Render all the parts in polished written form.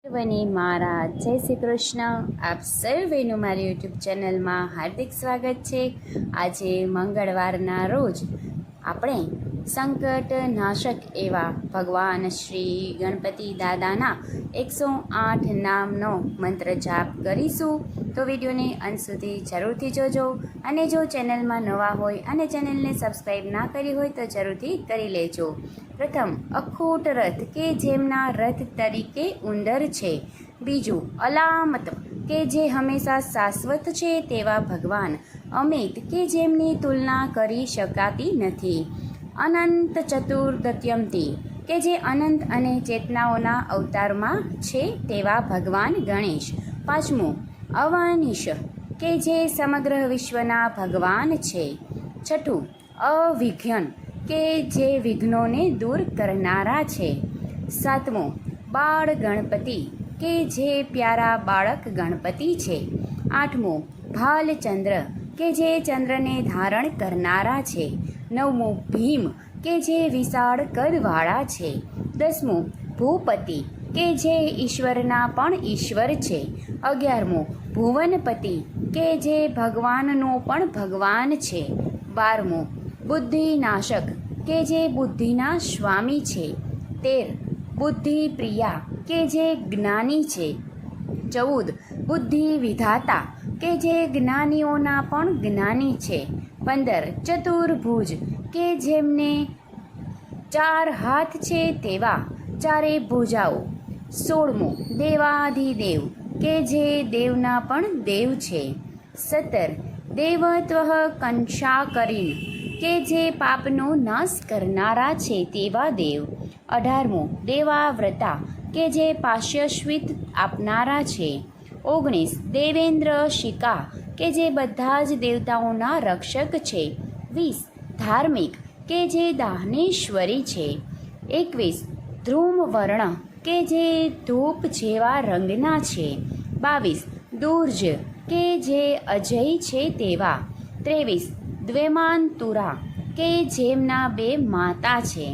સર્વને મારા જય શ્રી કૃષ્ણ. આપ સર્વેનું મારી યુટ્યુબ ચેનલમાં હાર્દિક સ્વાગત છે. આજે મંગળવારના રોજ આપણે સંકટ નાશક એવા ભગવાન શ્રી ગણપતિ દાદાના 108 નામનો મંત્ર જાપ કરીશું. તો વિડીયોને અંત સુધી જરૂરથી જોજો. અને જો ચેનલમાં નવા હોય અને ચેનલને સબસ્ક્રાઈબ ના કરી હોય તો જરૂરથી કરી લેજો. પ્રથમ અખૂટ રથ કે જેમના રથ તરીકે ઉંદર છે. બીજું અલામત કે જે હંમેશા શાશ્વત છે તેવા ભગવાન. અમિત કે જેમની તુલના કરી શકાતી નથી. અનંત ચતુર્ગત્યંતી કે જે અનંત અને ચેતનાઓના અવતારમાં છે તેવા ભગવાન ગણેશ. પાંચમું અવનીશ કે જે સમગ્ર વિશ્વના ભગવાન છે. છઠ્ઠું અવિઘ્ન કે જે વિઘ્નોને દૂર કરનારા છે. સાતમું બાળ ગણપતિ કે જે પ્યારા બાળક ગણપતિ છે. આઠમું ભાલચંદ્ર કે જે ચંદ્રને ધારણ કરનારા છે. નવમું ભીમ કે જે વિશાળ કદવાળા છે. દસમું ભૂપતિ કે જે ઈશ્વરના પણ ઈશ્વર છે. 11મું ભુવનપતિ કે જે ભગવાનનો પણ ભગવાન છે. 12મું બુદ્ધિનાશક કે જે બુદ્ધિના સ્વામી છે. 13 બુદ્ધિપ્રિયા કે જે જ્ઞાની છે. 14 બુદ્ધિ વિધાતા કે જે જ્ઞાનીઓના પણ જ્ઞાની છે. 15 ચતુર્ભુજ કે જેમને 4 હાથ છે તેવા 4 ભુજાઓ. 16મું દેવાધિદેવ કે જે દેવના પણ દેવ છે. 17 દેવત્વ કંશાકરીન કે જે પાપનો નાશ કરનારા છે તેવા દેવ. 18મું દેવાવ્રતા કે જે પાશ્યશ્વિત આપનારા છે. 19 દેવેન્દ્ર શિકા કે જે બધા જ દેવતાઓના રક્ષક છે. 20 ધાર્મિક કે જે દાનેશ્વરી છે. 21 ધ્રુમવર્ણ કે જે ધૂપ જેવા રંગના છે. 22 દુર્જ કે જે અજય છે તેવા. 23 દ્વેમાંતુરા કે જેમના 2 માતા છે.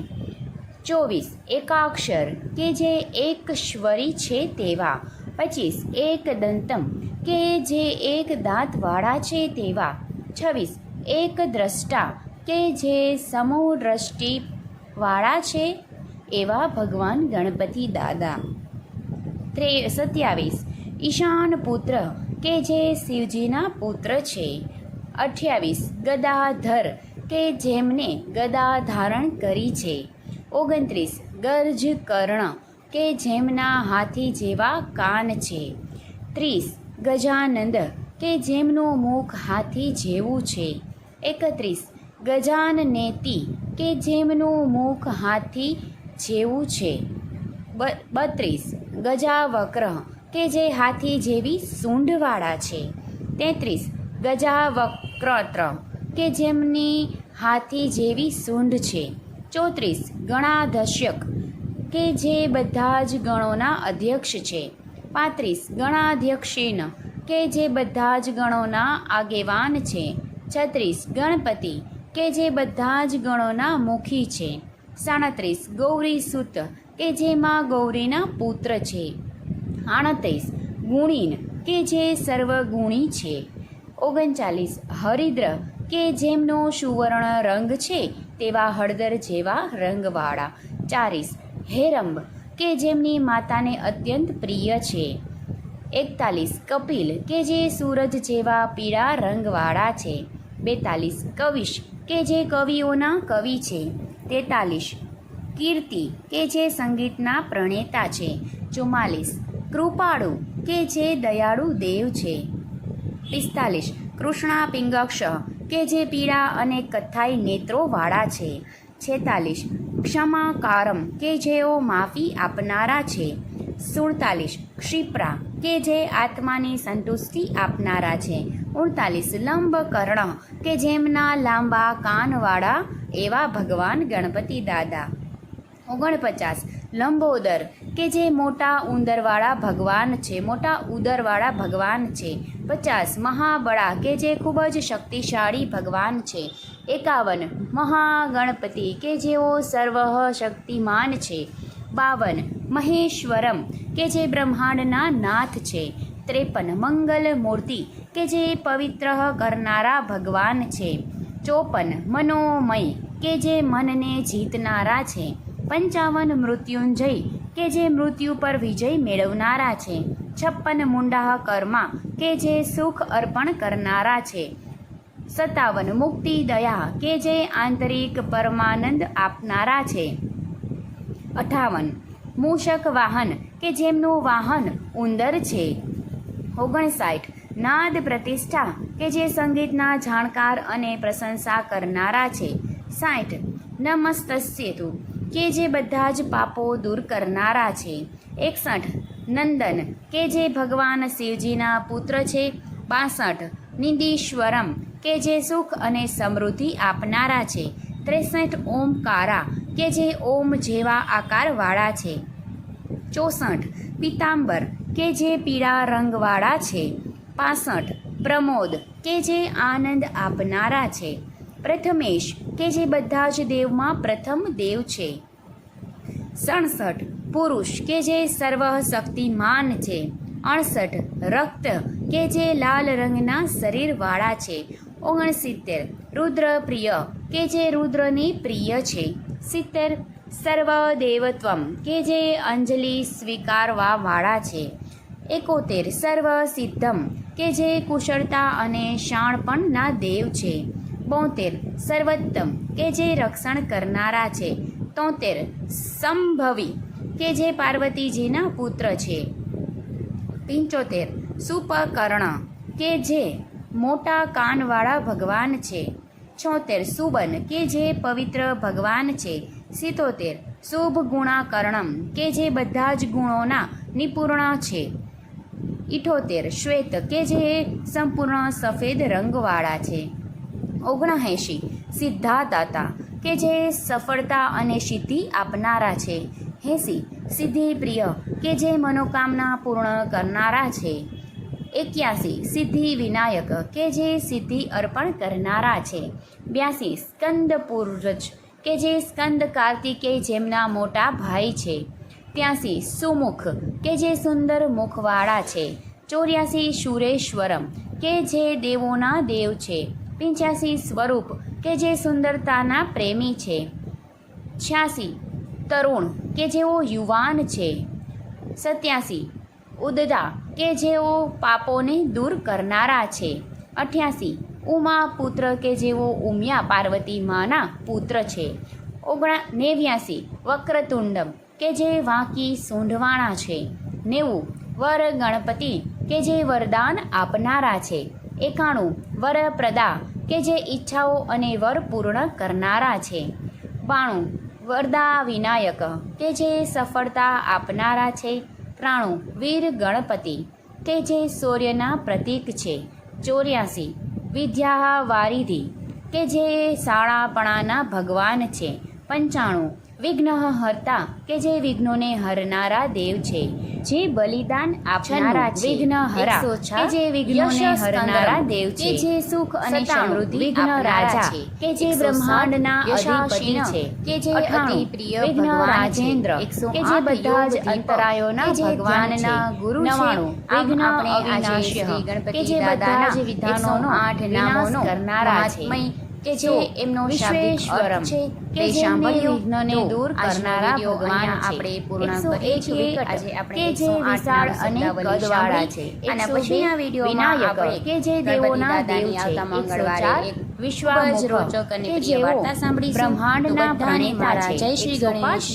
24 એકાક્ષર કે જે એકશ્વરી છે તેવા. 25 એકદંતમ કે જે એક દાંતવાળા છે તેવા. 26 એક દ્રષ્ટા કે જે સમૂહ દ્રષ્ટિવાળા છે એવા ભગવાન ગણપતિ દાદા. 27 ઈશાન પુત્ર કે જે શિવજીના પુત્ર છે. 28 ગદાધર કે જેમને ગદા ધારણ કરી છે. 29 ગર્જ કર્ણ કે જેમના હાથી જેવા કાન છે. 30 ગજાનંદ કે જેમનું મુખ હાથી જેવું છે. 31 ગજાનનેતિ કે જેમનું મુખ હાથી જેવું છે. 32 ગજાવક્ર કે જે હાથી જેવી સૂંઢવાળા છે. 33 ગજાવક્રત્ર કે જેમની હાથી જેવી સૂંઢ છે. 34 ગણાધસ્યક કે જે બધા જ ગણોના અધ્યક્ષ છે. 35 ગણાધ્યક્ષીન કે જે બધા જ ગણોના આગેવાન છે. 36 ગણપતિ કે જે બધા જ ગણોના મુખી છે. 37 ગૌરીસુત કે જેમાં ગૌરીના પુત્ર છે. 38 ગુણીન કે જે સર્વગુણી છે. 39 હરિદ્ર કે જેમનો સુવર્ણ રંગ છે તેવા હળદર જેવા રંગવાળા. 40 હેરંબ કે જેમની માતાને અત્યંત પ્રિય છે. 41 કપિલ કે જે સૂરજ જેવા પીળા રંગવાળા છે. 42 કવિશ કે જે કવિઓના કવિ છે. 43 કીર્તિ કે જે સંગીતના પ્રણેતા છે. 44 કૃપાળુ કે જે દયાળુ દેવ છે. 45 કૃષ્ણાપિંગક્ષ કે જે પીળા અને કથ્થાઈ નેત્રોવાળા છે. 46 ક્ષમાકારમ કે જેઓ માફી આપનારા છે. 47 ક્ષિપ્રા કે જે આત્માની સંતુષ્ટિ આપનારા છે. 48 લંબકર્ણ કે જેમના લાંબા કાનવાળા એવા ભગવાન ગણપતિ દાદા. 49 લંબોદર કે જે મોટા ઉંદરવાળા ભગવાન છે, મોટા ઉદરવાળા ભગવાન છે. 50 મહાબળા કે જે ખૂબ જ શક્તિશાળી ભગવાન છે. 51 મહાગણપતિ કે જેઓ સર્વ શક્તિમાન છે. 52 મહેશ્વરમ કે જે બ્રહ્માંડના નાથ છે. 53 મંગલ મૂર્તિ કે જે પવિત્ર કરનારા ભગવાન છે. 54 મનોમય કે જે મનને જીતનારા છે. 55 મૃત્યુંજય કે જે મૃત્યુ પર વિજય મેળવનારા છે. 56 મુંડા કર્મા કે જે સુખ અર્પણ કરનારા છે. 57 મુક્તિ દયા કે જે આંતરિક પરમાનંદ આપનારા છે. 58 મૂષક વાહન કે જેમનું વાહન ઉંદર છે. 59 નાદ પ્રતિષ્ઠા કે જે સંગીતના જાણકાર અને પ્રશંસા કરનારા છે. 60 નમસ્તસ્યેતુ કે જે બધા જ પાપો દૂર કરનારા છે. 61 નંદન કે જે ભગવાન શિવજીના પુત્ર છે. 62 નિદીશ્વરમ કે જે સુખ અને સમૃદ્ધિ આપનારા છે. 63 ઓમકારા કે જે ઓમ જેવા આકારવાળા છે. 64 પીતાંબર કે જે પીળા રંગવાળા છે. 65 પ્રમોદ કે જે આનંદ આપનારા છે. પ્રથમેશ કે જે બધા જ દેવમાં પ્રથમ દેવ છે. 67 પુરુષ કે જે સર્વશક્તિમાન છે. 68 રક્ત કે જે લાલ રંગના શરીરવાળા છે. 69 રુદ્રપ્રિય કે જે રુદ્રની પ્રિય છે. 70 સર્વદેવત્વમ કે જે અંજલિ સ્વીકારવાવાળા છે. 71 સર્વસિદ્ધમ કે જે કુશળતા અને શાણપણના દેવ છે. 72 સર્વોત્તમ કે જે રક્ષણ કરનારા છે. 73 સંભવી કે જે પાર્વતીજીના પુત્ર છે. 75 સુપકર્ણ કે જે મોટા કાનવાળા ભગવાન છે. 76 સુબન કે જે પવિત્ર ભગવાન છે. 77 શુભ ગુણાકર્ણમ કે જે બધા જ ગુણોના નિપુણ છે. 78 શ્વેત કે જે સંપૂર્ણ સફેદ રંગવાળા છે. 79 સિદ્ધાદાતા કે જે સફળતા અને સિદ્ધિ આપનારા છે. 80 સિદ્ધિ પ્રિય કે જે મનોકામના પૂર્ણ કરનારા છે. 81 સિદ્ધિ વિનાયક કે જે સિદ્ધિ અર્પણ કરનારા છે. 82 સ્કંદ પૂર્વજ કે જે સ્કંદ કાર્તિકેય જેમના મોટા ભાઈ છે. 83 સુમુખ કે જે સુંદર મુખવાળા છે. 84 શુરેશ્વરમ કે જે દેવોના દેવ છે. 85 સ્વરૂપ કે જે સુંદરતાના પ્રેમી છે. 86 તરુણ કે જેઓ યુવાન છે. 87 ઉદ્દા કે જેઓ પાપોને દૂર કરનારા છે. 88 ઉમા પુત્ર કે જેઓ ઉમિયા પાર્વતી માના પુત્ર છે. 89 વક્રતુંડમ કે જે વાંકી સૂંઢવાળા છે. 90 વર ગણપતિ કે જે વરદાન આપનારા છે. 91 વરપ્રદા કે જે ઈચ્છાઓ અને વર પૂર્ણ કરનારા છે. 92 વરદા વિનાયક કે જે સફળતા આપનારા છે. 93 વીર ગણપતિ કે જે સૂર્યના પ્રતીક છે. 84 વિદ્યા વારિધિ કે જે શાળાપણાના ભગવાન છે. 95 વિઘ્નહર્તા કે જે વિઘ્નોને હરનારા દેવ છે. જે બલિદાન આપનારા છે. વિઘ્નહરા કે જે વિઘ્નોને હરનારા દેવ છે. જે સુખ અને સમૃદ્ધિ વિઘ્ન રાજા છે. કે જે બ્રહ્માંડના અધિપતિ છે. કે જે અતિ પ્રિય વિઘ્ન રાજેન્દ્ર કે જે બધા જ અંતરાયોના ભગવાનના ગુરુ છે. વિઘ્ન અવિનાશ્ય કે જે બધા જ વિધાનોનો 8 નામોનો કરનારા છે. કે જે એમનો વિશ્વેશ્વરમ છે. કે જે વિઘ્નને દૂર કરનારા ભગવાન આપણે પૂર્ણ કરીએ છીએ. આજે આપણે કે જે વિશાળ અને કદવાળા છે. અને પછીના વિડીયોમાં આપણે કે જે દેવોના દેવ છે. મંગળવારે વિશ્વાસ રોચક અને પ્રિય વાર્તા સાંભળીશું. બ્રહ્માંડના પ્રાણેતા છે. જય શ્રી ગણેશ.